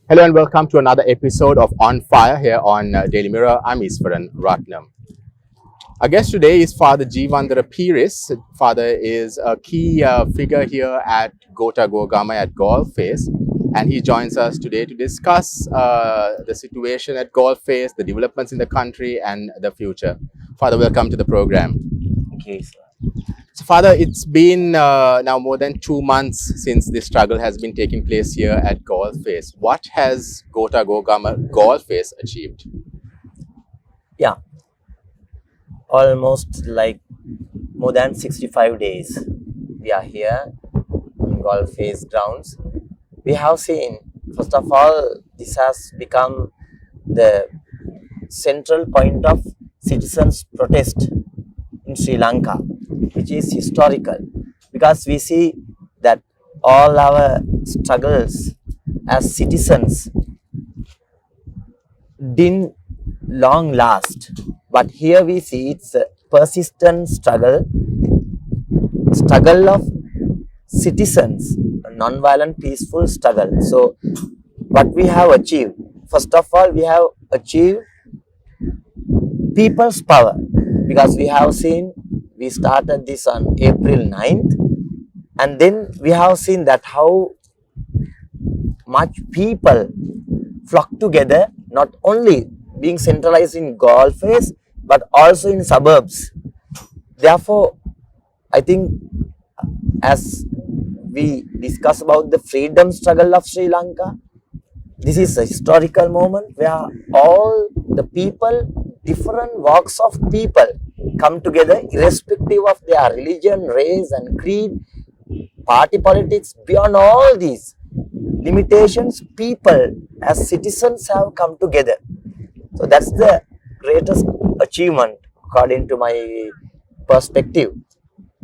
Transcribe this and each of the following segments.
Hello and welcome to another episode of On Fire here on Daily Mirror. I'm Easwaran Rutnum. Our guest today is Father Jeevantha Peiris. Father is a key figure here at Gota Gogama at Golface, and he joins us today to discuss the situation at Golface, the developments in the country, and the future. Father, welcome to the program. Thank you, sir. So, Father, it's been now more than 2 months since this struggle has been taking place here at Golface. What has Gota Gogama Golface achieved? Yeah, almost like more than 65 days we are here on Golf Face grounds. We have seen, first of all, this has become the central point of citizens' protest in Sri Lanka, which is historical because we see that all our struggles as citizens didn't long last, but here we see it's a persistent struggle of citizens, a non-violent peaceful struggle. So what we have achieved, first of all, we have achieved people's power, because we have seen, we started this on April 9th, and then we have seen that how much people flock together, not only being centralized in Golface but also in suburbs. Therefore, I think as we discuss about the freedom struggle of Sri Lanka, this is a historical moment where all the people, different walks of people come together irrespective of their religion, race and creed, party politics. Beyond all these limitations, people as citizens have come together. So that's the greatest achievement according to my perspective.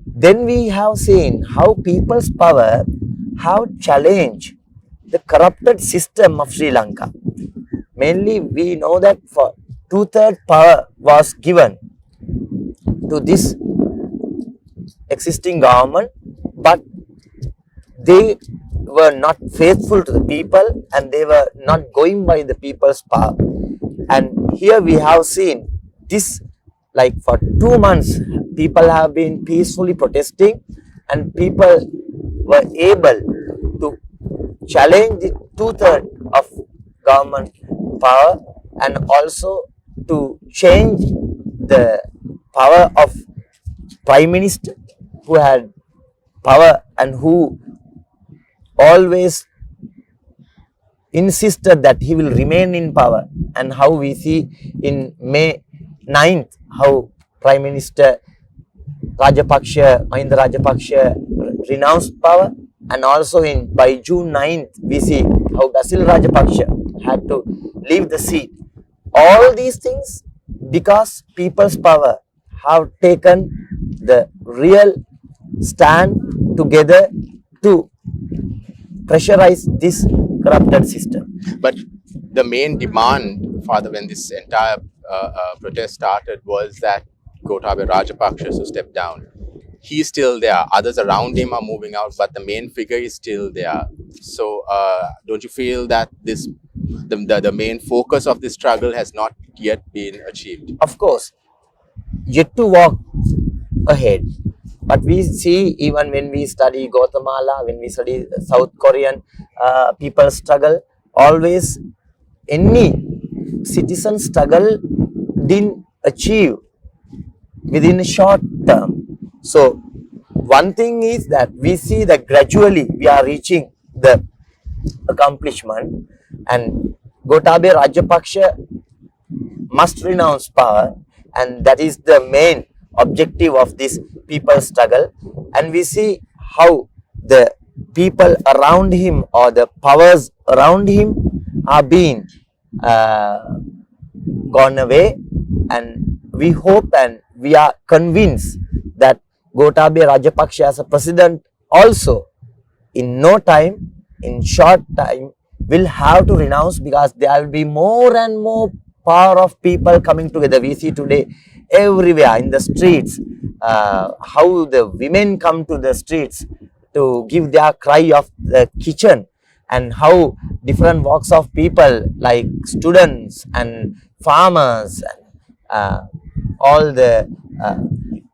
Then we have seen how people's power have challenged the corrupted system of Sri Lanka. Mainly we know that for 2/3 power was given to this existing government, but they were not faithful to the people and they were not going by the people's power. And here we have seen this, like for 2 months people have been peacefully protesting and people were able to challenge the 2/3 of government power and also to change the power of Prime Minister, who had power and who always insisted that he will remain in power. And how we see in May 9th how Prime Minister Mahinda Rajapaksa renounced power, and also by June 9th we see how Basil Rajapaksa had to leave the seat. All these things because people's power have taken the real stand together to pressurize this corrupted system. But the main demand, Father, when this entire protest started was that Gotabaya Rajapaksa should step down. He's still there. Others around him are moving out, but the main figure is still there. So don't you feel that the main focus of this struggle has not yet been achieved? Of course, yet to walk ahead. But we see, even when we study Guatemala, when we study South Korean people struggle, always any citizen struggle didn't achieve within a short term. So one thing is that we see that gradually we are reaching the accomplishment, and Gotabaya Rajapaksa must renounce power, and that is the main objective of this people struggle. And we see how the people around him or the powers around him are being gone away, and we hope and we are convinced that Gotabaya Rajapaksa as a president also in no time, in short time, will have to renounce, because there will be more and more power of people coming together. We see today everywhere in the streets how the women come to the streets to give their cry of the kitchen, and how different walks of people like students and farmers and all the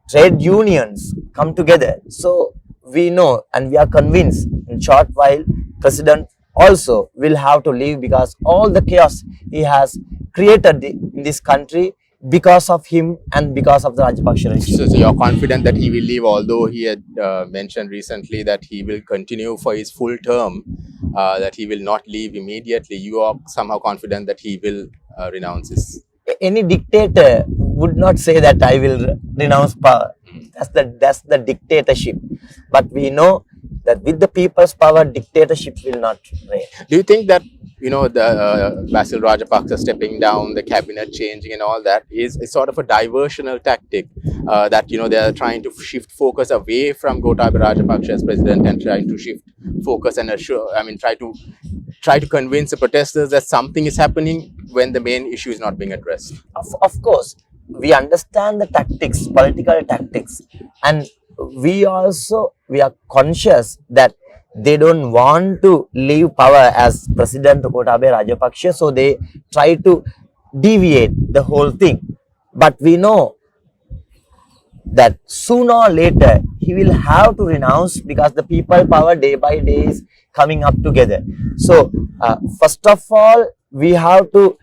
trade unions come together. So we know and we are convinced in short while president also will have to leave, because all the chaos he has created in this country because of him and because of the Rajapaksa regime. So you're confident that he will leave, although he had mentioned recently that he will continue for his full term, that he will not leave immediately. You are somehow confident that he will renounce this. Any dictator would not say that I will renounce power. That's the dictatorship. But we know that with the people's power, dictatorship will not reign. Do you think that the Basil Rajapaksa stepping down, the cabinet changing, and all that is sort of a diversional tactic that they are trying to shift focus away from Gotabaya Rajapaksa as president and trying to shift focus and try to convince the protesters that something is happening when the main issue is not being addressed. Of course, we understand the tactics, political tactics, and we are conscious that they don't want to leave power as President Gotabaya Rajapaksa, so they try to deviate the whole thing. But we know that sooner or later he will have to renounce, because the people power day by day is coming up together. So first of all, we have to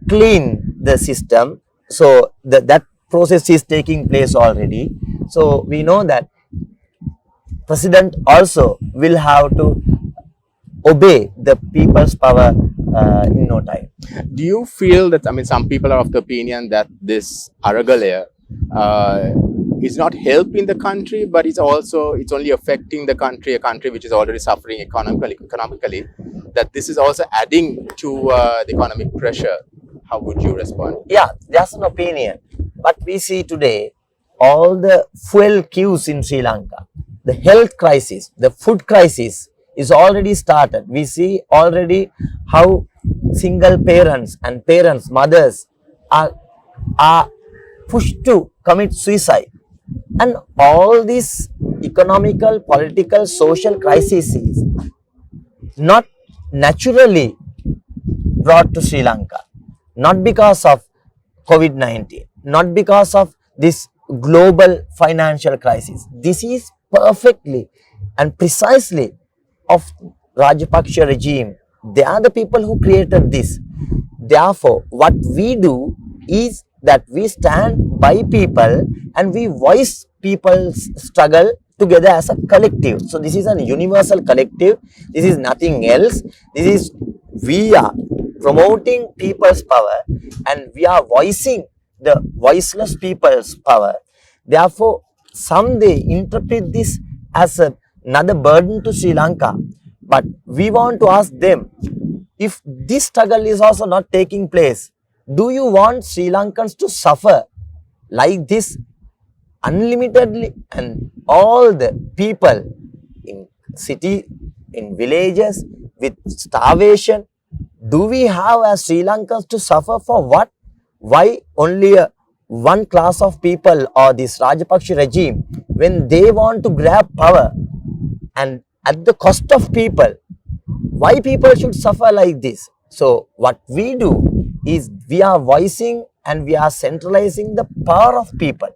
clean the system. So that process is taking place already. So we know that president also will have to obey the people's power in no time. Do you feel that, some people are of the opinion that this Aragalaya is not helping the country, but it's only affecting the country, a country which is already suffering economically, that this is also adding to the economic pressure? How would you respond? Yeah, that's an opinion. But we see today all the fuel queues in Sri Lanka, the health crisis, the food crisis is already started. We see already how single parents and mothers are pushed to commit suicide. And all these economical, political, social crises not naturally brought to Sri Lanka, not because of COVID-19, not because of this global financial crisis. This is perfectly and precisely of Rajapaksa regime. They are the people who created this. Therefore, what we do is that we stand by people and we voice people's struggle together as a collective. So this is a universal collective. This is nothing else. We are promoting people's power and we are voicing the voiceless people's power. Therefore, some they interpret this as another burden to Sri Lanka. But we want to ask them, if this struggle is also not taking place, do you want Sri Lankans to suffer like this unlimitedly? And all the people in city, in villages with starvation, do we have as Sri Lankans to suffer for what? Why only one class of people or this Rajapaksa regime, when they want to grab power and at the cost of people, why people should suffer like this? So what we do is we are voicing and we are centralizing the power of people.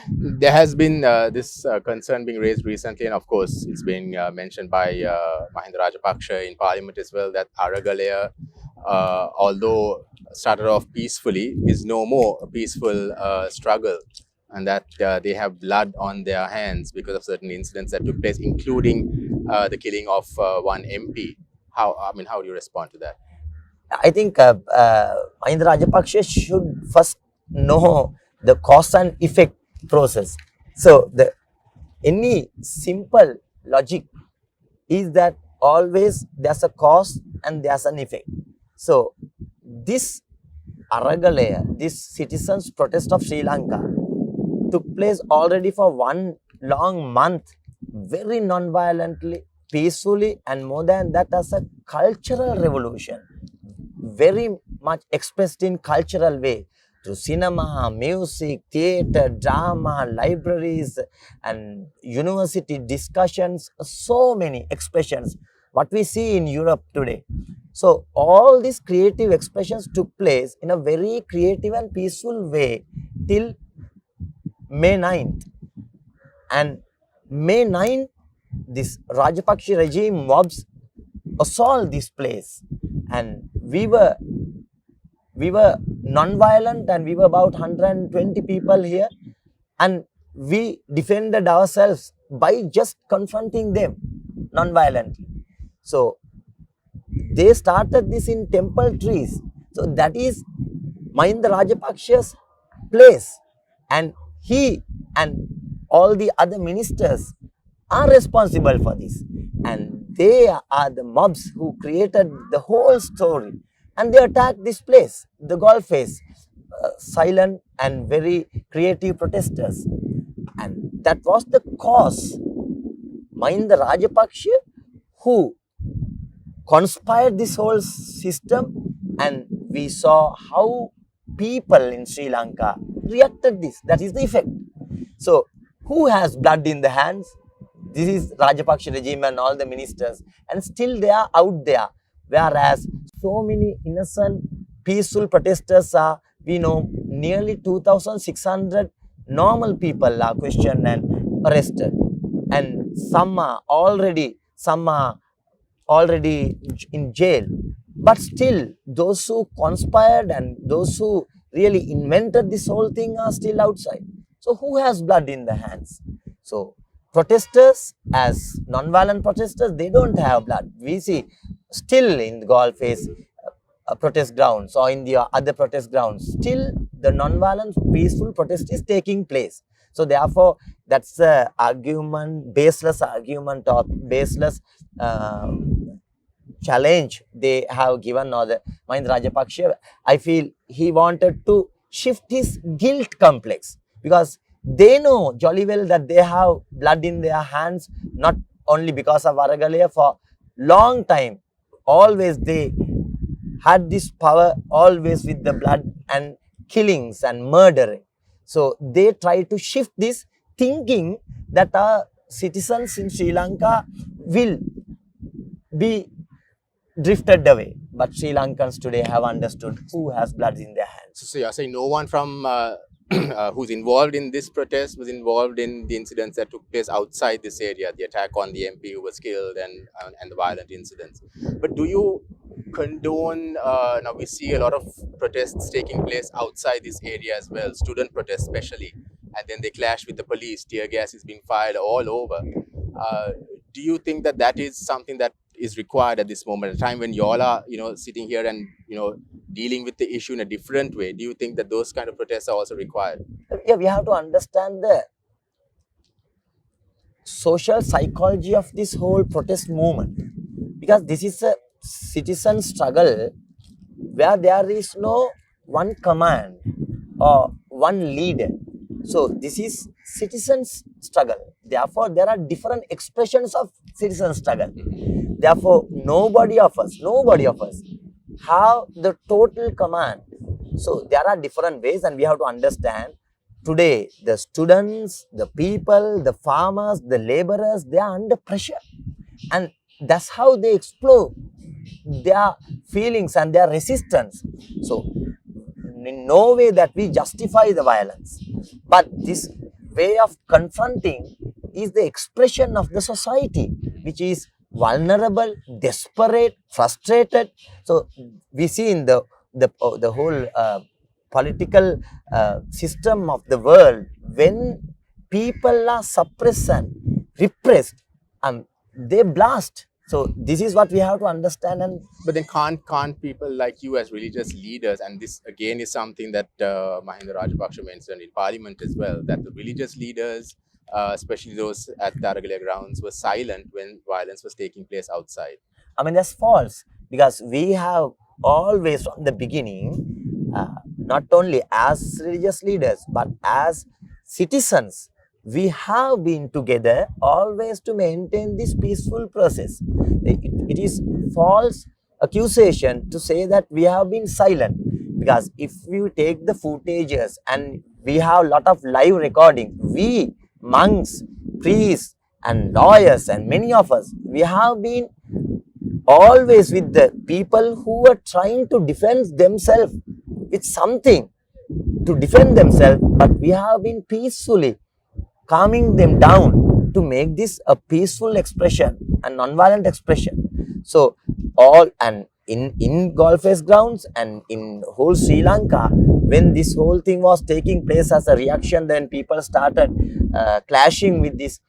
There has been this concern being raised recently, and of course it's been mentioned by Mahinda Rajapaksa in parliament as well, that Aragalaya, although started off peacefully, is no more a peaceful struggle, and that they have blood on their hands because of certain incidents that took place, including the killing of one MP. How do you respond to that? I think Mahinda Rajapaksa should first know the cause and effect process. So any simple logic is that always there's a cause and there's an effect. So this Aragalaya, this citizens' protest of Sri Lanka, took place already for one long month, very non-violently, peacefully, and more than that as a cultural revolution, very much expressed in cultural way through cinema, music, theatre, drama, libraries and university discussions, so many expressions. what we see in Europe today. So all these creative expressions took place in a very creative and peaceful way till May 9th. And May 9th, this Rajapaksa regime mobs assault this place, and we were non-violent, and we were about 120 people here, and we defended ourselves by just confronting them non-violently. So they started this in temple trees. So that is Mahinda Rajapaksa's place, and he and all the other ministers are responsible for this, and they are the mobs who created the whole story, and they attacked this place, the golf face, silent and very creative protesters, and that was the cause. Mahinda Rajapaksa who conspired this whole system, and we saw how people in Sri Lanka reacted this. That is the effect. So who has blood in the hands? This is Rajapaksa regime and all the ministers, and still they are out there, whereas so many innocent peaceful protesters are, we know, nearly 2,600 normal people are questioned and arrested, and some are already in jail. But still, those who conspired and those who really invented this whole thing are still outside. So who has blood in the hands? So protesters, as non-violent protesters, they don't have blood. We see still in the golf face protest grounds or in the other protest grounds, still the non-violent peaceful protest is taking place. So therefore, that's a argument, baseless argument or baseless challenge they have given, or the Mahinda Rajapaksa. I feel he wanted to shift his guilt complex, because they know jolly well that they have blood in their hands, not only because of Aragalaya. For long time, always they had this power, always with the blood and killings and murdering. So they try to shift this, thinking that our citizens in Sri Lanka will be drifted away. But Sri Lankans today have understood who has blood in their hands. So you're saying no one from who's involved in this protest was involved in the incidents that took place outside this area, the attack on the MP who was killed and the violent incidents. But do you condone, now we see a lot of protests taking place outside this area as well, student protests especially, and then they clash with the police, tear gas is being fired all over. Do you think that that is something that is required at this moment, a time when you all are, sitting here and, dealing with the issue in a different way? Do you think that those kind of protests are also required? Yeah, we have to understand the social psychology of this whole protest movement, because this is a citizen struggle where there is no one command or one leader. So this is citizens struggle. Therefore, there are different expressions of citizen struggle. Therefore, nobody of us have the total command. So there are different ways, and we have to understand today the students, the people, the farmers, the laborers, they are under pressure, and that's how they explore their feelings and their resistance. So in no way that we justify the violence, but this way of confronting is the expression of the society, which is vulnerable, desperate, frustrated. So we see in the whole political system of the world, when people are suppressed and repressed, they blast. So this is what we have to understand. And but then can't people like you as religious leaders, and this again is something that Mahinda Rajapaksa mentioned in Parliament as well, that the religious leaders, especially those at the Aragalaya grounds, were silent when violence was taking place outside. I mean, that's false, because we have always from the beginning, not only as religious leaders, but as citizens, we have been together always to maintain this peaceful process. It is false accusation to say that we have been silent, because if we take the footages and we have a lot of live recording, we monks, priests and lawyers and many of us, we have been always with the people who are trying to defend themselves with something to defend themselves, but we have been peacefully calming them down to make this a peaceful expression and non-violent expression. So all and in Golfes grounds and in whole Sri Lanka, when this whole thing was taking place as a reaction, then people started clashing with this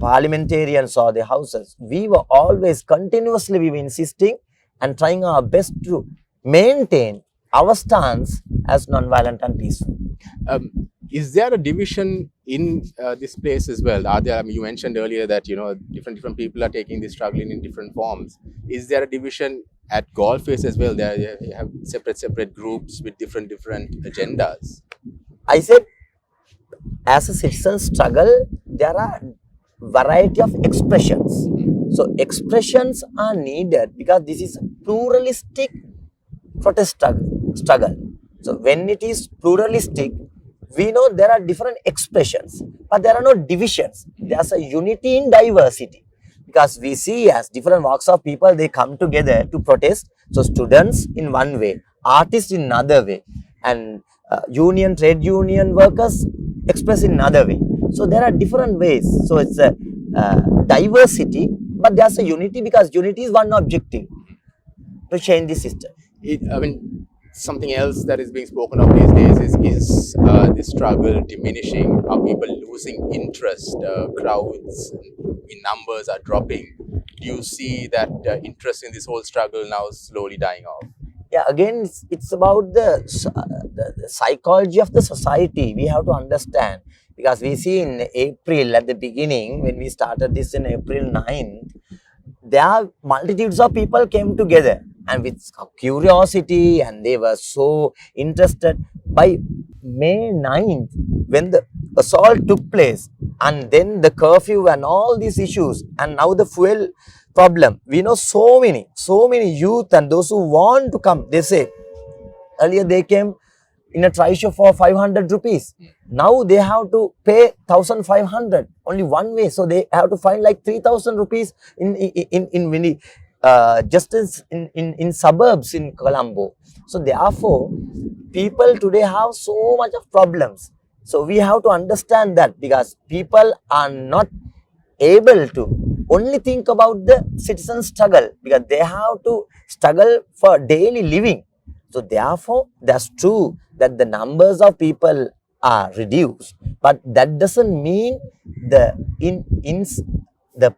parliamentarians or the houses. We were always continuously we were insisting and trying our best to maintain our stance as non-violent and peaceful. Is there a division in this place as well? Are there? I mean, you mentioned earlier that different people are taking this struggle in different forms. Is there a division at Golfes as well? There you have separate groups with different agendas. I said, as a citizen struggle, there are variety of expressions. So expressions are needed because this is pluralistic protest struggle. So when it is pluralistic, we know there are different expressions, but there are no divisions. There's a unity in diversity, because we see as different walks of people, they come together to protest. So students in one way, artists in another way, and trade union workers express in another way. So there are different ways. So it's a diversity, but there's a unity, because unity is one objective to change the system. I mean, something else that is being spoken of these days is the struggle diminishing. Are people losing interest? Crowds in numbers are dropping. Do you see that interest in this whole struggle now slowly dying off? Yeah, again, it's about the psychology of the society. We have to understand, because we see in April at the beginning, when we started this in April 9th, there are multitudes of people came together and with curiosity, and they were so interested. By May 9th, when the assault took place, and then the curfew and all these issues, and now the fuel problem, we know so many youth and those who want to come, they say, earlier they came in a trishaw for 500 rupees. Now they have to pay 1,500 only one way. So they have to find like 3,000 rupees in many just in suburbs in Colombo. So therefore, people today have so much of problems. So we have to understand that, because people are not able to only think about the citizen struggle, because they have to struggle for daily living. So therefore, that's true that the numbers of people are reduced, but that doesn't mean the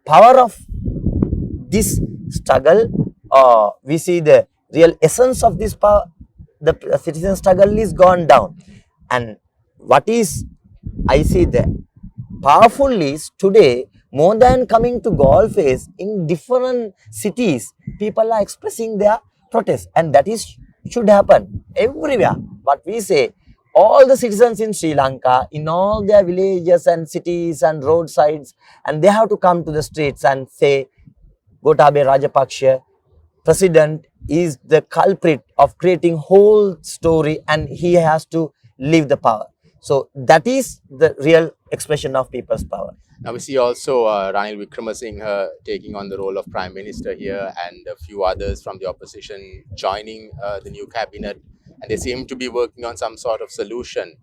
power of this struggle, or we see the real essence of this power, the citizen struggle is gone down. And what is, I see the powerful is today, more than coming to Golfes, in different cities, people are expressing their protest, and that is should happen everywhere. But we say, all the citizens in Sri Lanka, in all their villages and cities and roadsides, and they have to come to the streets and say, Gotabaya Rajapaksa, president, is the culprit of creating whole story, and he has to leave the power. So that is the real expression of people's power. Now we see also Ranil Wickramsingha taking on the role of Prime Minister here, and a few others from the opposition joining the new cabinet, and they seem to be working on some sort of solution.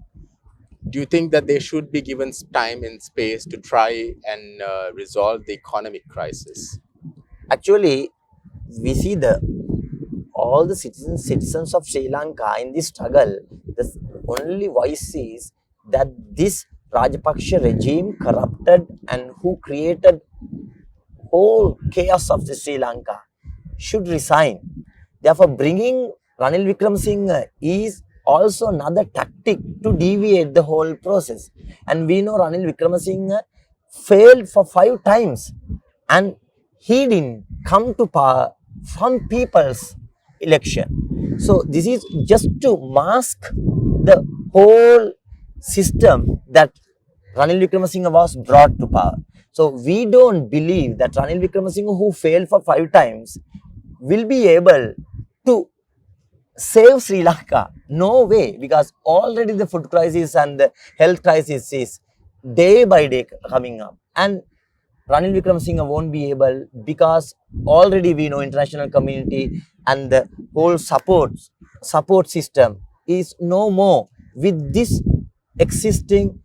Do you think that they should be given time and space to try and resolve the economic crisis? Actually, we see all the citizens of Sri Lanka in this struggle, the only voice is that this Rajapaksa regime corrupted and who created whole chaos of the Sri Lanka should resign. Therefore, bringing Ranil Wickramsingha is also another tactic to deviate the whole process. And we know Ranil Wickramsingha failed for 5 times, and he didn't come to power from people's election. So this is just to mask the whole system that Ranil Wickramsingha was brought to power. So we don't believe that Ranil Wickramsingha, who failed for 5 times, will be able to save Sri Lanka. No way, because already the food crisis and the health crisis is day by day coming up. And Ranil Wickramsingha won't be able, because already we know international community and the whole support system is no more with this existing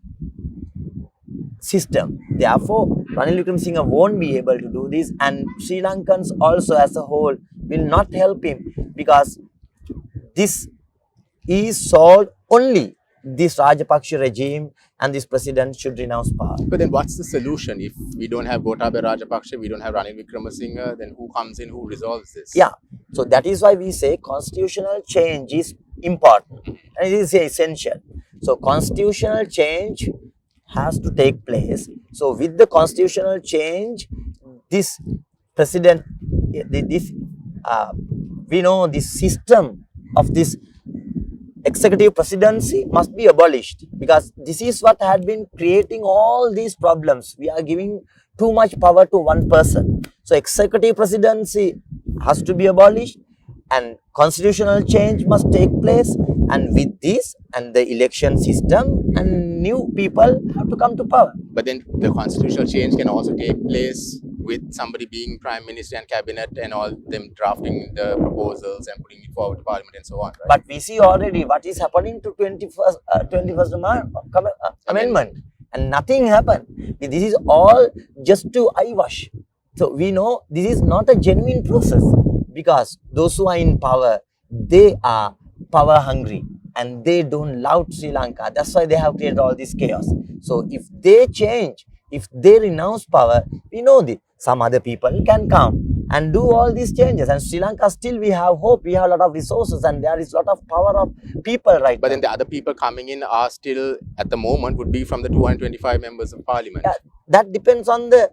system. Therefore, Ranil Wickramsingha won't be able to do this, and Sri Lankans also as a whole will not help him, because this is solved only this Rajapaksa regime, and this president should renounce power. But then what's the solution? If we don't have Gotabaya Rajapaksa, we don't have Ranil Wickramsingha, then who comes in, who resolves this? Yeah, so that is why we say constitutional change is important and it is essential. So constitutional change has to take place. So with the constitutional change, this president, this we know this system of this executive presidency must be abolished, because this is what had been creating all these problems. We are giving too much power to one person. So executive presidency has to be abolished, and constitutional change must take place, and with this and the election system, and new people have to come to power. But then the constitutional change can also take place with somebody being prime minister and cabinet and all them drafting the proposals and putting it forward to parliament and so on, right? But we see already what is happening to 21st amendment, and nothing happened. This is all just to eyewash. So we know this is not a genuine process, because those who are in power, they are power hungry and they don't love Sri Lanka. That's why they have created all this chaos. So if they change, if they renounce power, we know that some other people can come and do all these changes. And Sri Lanka, still we have hope, we have a lot of resources, and there is a lot of power of people right But now. then the other people coming in are still, at the moment, would be from the 225 members of parliament. Yeah, that depends on the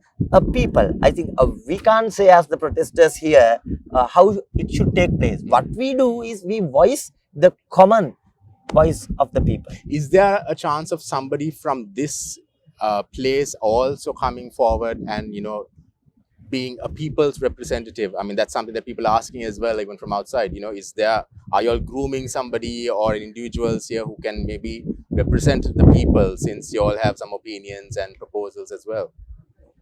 people. I think we can't say as the protesters here how it should take place. What we do is we voice the common voice of the people. Is there a chance of somebody from this place also coming forward and, you know, being a people's representative? I mean, that's something that people are asking as well, even from outside. You know, are you all grooming somebody or individuals here who can maybe represent the people, since you all have some opinions and proposals as well?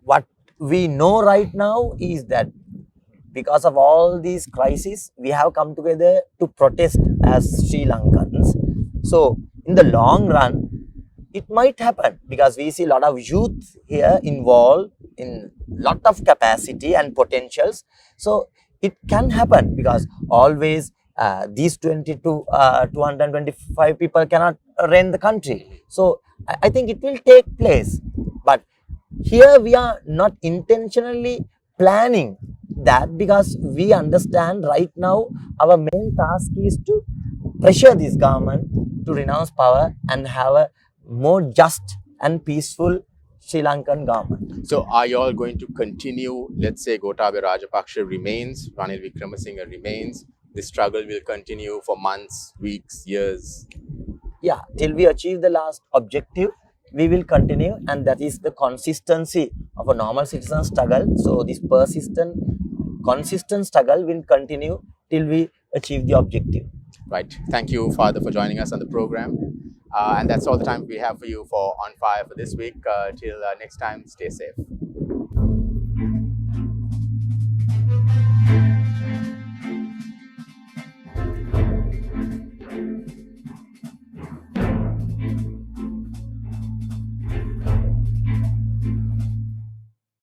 What we know right now is that because of all these crises, we have come together to protest as Sri Lankans. So in the long run, it might happen, because we see a lot of youth here involved in lot of capacity and potentials. So it can happen, because always these 225 people cannot run the country. So I think it will take place. But here we are not intentionally planning that, because we understand right now our main task is to pressure this government to renounce power and have a more just and peaceful Sri Lankan government. So are you all going to continue, let's say Gotabaya Rajapaksa remains, Ranil Wickramsingha remains, this struggle will continue for months, weeks, years? Yeah, till we achieve the last objective, we will continue, and that is the consistency of a normal citizen struggle. So this consistent struggle will continue till we achieve the objective. Right. Thank you, Father, for joining us on the program. And that's all the time we have for you for On Fire for this week. Till next time, stay safe.